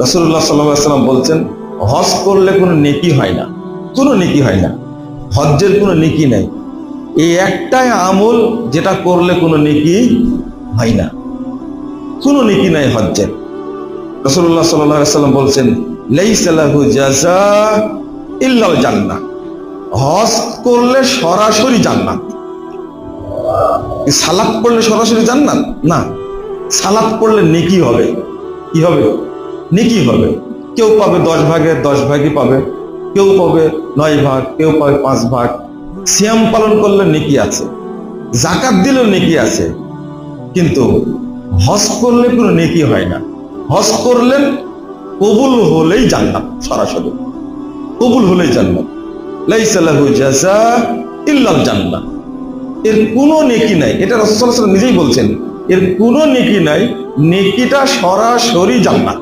রাসূলুল্লাহ সাল্লাল্লাহু আলাইহি ওয়াসাল্লাম বলছেন, হজ করলে কোনো নেকি হয় না, কোনো নেকি হয় না, হজ্জের কোনো নেকি নাই। এই একটাই আমল যেটা করলে কোনো নেকি হয় না, কোনো নেকি নাই হজ্জের। রাসূলুল্লাহ সাল্লাল্লাহু আলাইহি ওয়াসাল্লাম বলছেন, লাইসা লাহু জাযা ইল্লাল জান্নাহ। হজ করলে সরাসরি জান্নাত। সালাত পড়লে সরাসরি জান্নাত না, সালাত পড়লে নেকি হবে। কি হবে? নেকি হবে। কেউ পাবে 10 ভাগের 10 ভাগই পাবে, কেউ পাবে 9 ভাগ, কেউ পাবে 5 ভাগ। সিয়াম পালন করলে নেকি আছে, যাকাত দিলেও নেকি আছে, কিন্তু হজ করলে কোনো নেকি হয় না। হজ করলেন কবুল হলেই জান্নাত, সরাসরি কবুল হলেই জান্নাত। লাইসা লাহু জাযা ইল্লাল জান্নাহ। এর কোনো নেকি নাই, এটা রাসূলুল্লাহ সাল্লাল্লাহু আলাইহি ওয়াসাল্লাম নিজেই বলছেন, এর কোনো নেকি নাই, নেকিটা সরাসরি জান্নাত।